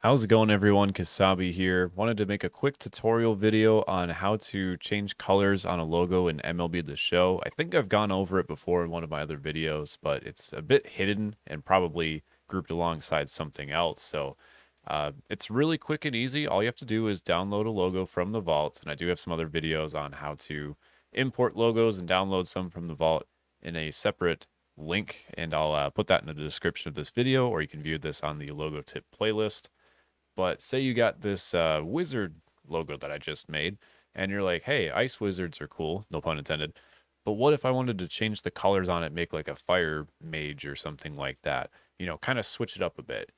How's it going, everyone? Kasabe here. Wanted to make a quick tutorial video on how to change colors on a logo in MLB The Show. I think I've gone over it before in one of my other videos, but it's a bit hidden and probably grouped alongside something else. So it's really quick and easy. All you have to do is download a logo from the vault, and I do have some other videos on how to import logos and download some from the vault in a separate link, and I'll put that in the description of this video, or you can view this on the logo tip playlist. But say you got this wizard logo that I just made, and you're like, hey, ice wizards are cool, no pun intended. But what if I wanted to change the colors on it, make like a fire mage or something like that? Kind of switch it up a bit.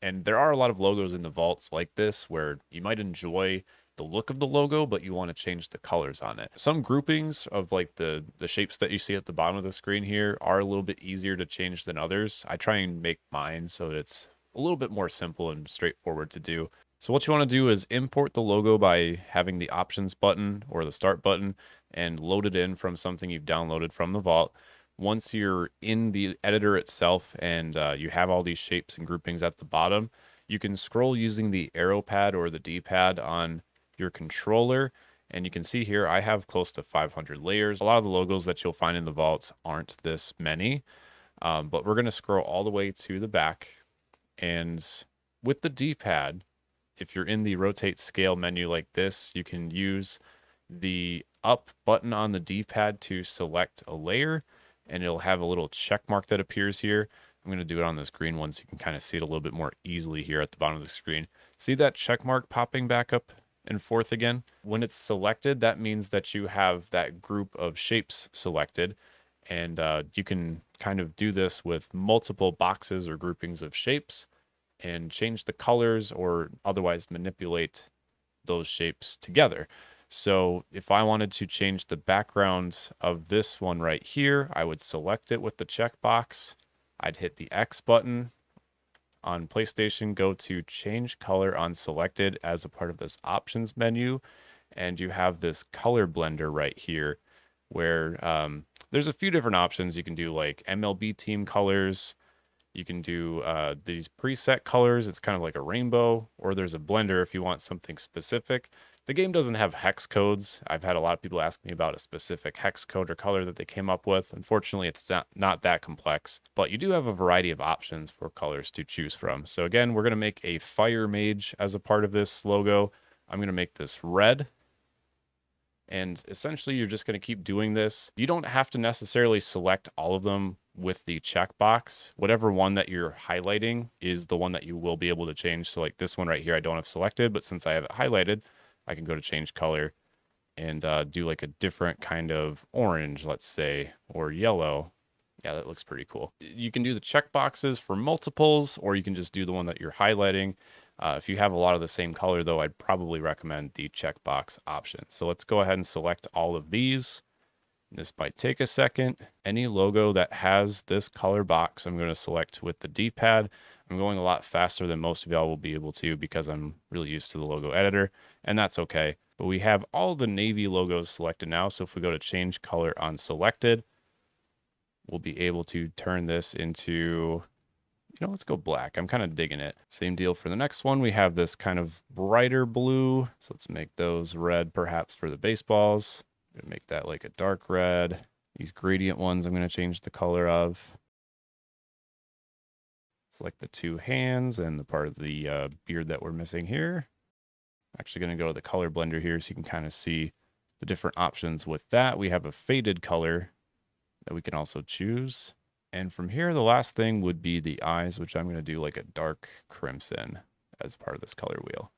And there are a lot of logos in the vaults like this where you might enjoy the look of the logo, but you want to change the colors on it. Some groupings of like the shapes that you see at the bottom of the screen here are a little bit easier to change than others. I try and make mine so that it's a little bit more simple and straightforward to do. So what you want to do is import the logo by having the options button or the start button and load it in from something you've downloaded from the vault. Once you're in the editor itself and you have all these shapes and groupings at the bottom, you can scroll using the arrow pad or the D-pad on your controller. And you can see here, I have close to 500 layers. A lot of the logos that you'll find in the vaults aren't this many, but we're going to scroll all the way to the back. And with the D-pad, if you're in the rotate scale menu like this, you can use the up button on the D-pad to select a layer, and it'll have a little check mark that appears here. I'm going to do it on this green one so you can kind of see it a little bit more easily here at the bottom of the screen. See that check mark popping back up and forth again? When it's selected, that means that you have that group of shapes selected, and you can kind of do this with multiple boxes or groupings of shapes and change the colors or otherwise manipulate those shapes together. So if I wanted to change the background of this one right here, I would select it with the checkbox. I'd hit the X button on PlayStation, go to change color on selected as a part of this options menu, and you have this color blender right here where there's a few different options. You can do like MLB team colors. You can do these preset colors. It's kind of like a rainbow, or there's a blender if you want something specific. The game doesn't have hex codes. I've had a lot of people ask me about a specific hex code or color that they came up with. Unfortunately, it's not that complex, but you do have a variety of options for colors to choose from. So again, we're going to make a fire mage as a part of this logo. I'm going to make this red. And essentially, you're just going to keep doing this. You don't have to necessarily select all of them with the checkbox. Whatever one that you're highlighting is the one that you will be able to change. So like this one right here, I don't have selected, but since I have it highlighted, I can go to change color and do like a different kind of orange, let's say, or yellow. Yeah, that looks pretty cool. You can do the checkboxes for multiples, or you can just do the one that you're highlighting. If you have a lot of the same color, though, I'd probably recommend the checkbox option. So let's go ahead and select all of these. This might take a second. Any logo that has this color box, I'm going to select with the D-pad. I'm going a lot faster than most of y'all will be able to because I'm really used to the logo editor, and that's okay. But we have all the navy logos selected now. So if we go to change color on selected, we'll be able to turn this into, let's go black. I'm kind of digging it. Same deal for the next one. We have this kind of brighter blue. So let's make those red perhaps for the baseballs. I'm gonna make that like a dark red. These gradient ones I'm going to change the color of. Select the two hands and the part of the beard that we're missing here. I'm actually going to go to the color blender here so you can kind of see the different options with that. We have a faded color that we can also choose. And from here, the last thing would be the eyes, which I'm going to do like a dark crimson as part of this color wheel.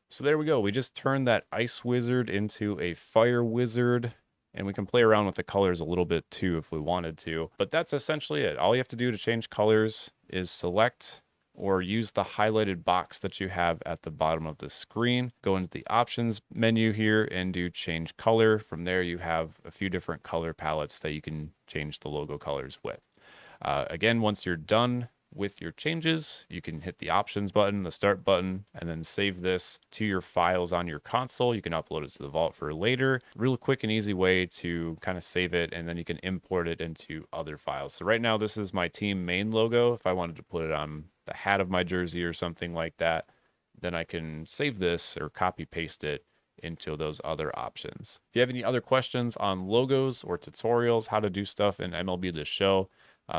So there we go. We just turned that ice wizard into a fire wizard, and we can play around with the colors a little bit too if we wanted to. But that's essentially it. All you have to do to change colors is select or use the highlighted box that you have at the bottom of the screen. Go into the options menu here and do change color. From there, you have a few different color palettes that you can change the logo colors with. Again, once you're done with your changes, you can hit the options button, the start button, and then save this to your files on your console. You can upload it to the vault for later. Real quick and easy way to kind of save it, and then you can import it into other files. So right now, this is my team main logo. If I wanted to put it on the hat of my jersey or something like that, then I can save this or copy paste it into those other options. If you have any other questions on logos or tutorials, how to do stuff in MLB The Show,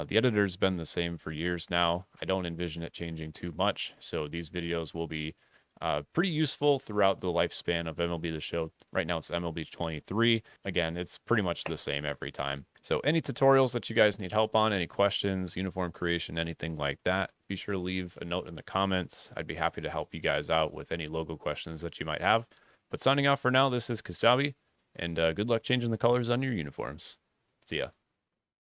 the editor's been the same for years now. I don't envision it changing too much, so these videos will be pretty useful throughout the lifespan of MLB The Show. Right now it's MLB 23. Again, it's pretty much the same every time. So any tutorials that you guys need help on, any questions, uniform creation, anything like that, be sure to leave a note in the comments. I'd be happy to help you guys out with any logo questions that you might have. But signing off for now, this is Kasabe, and good luck changing the colors on your uniforms. See ya.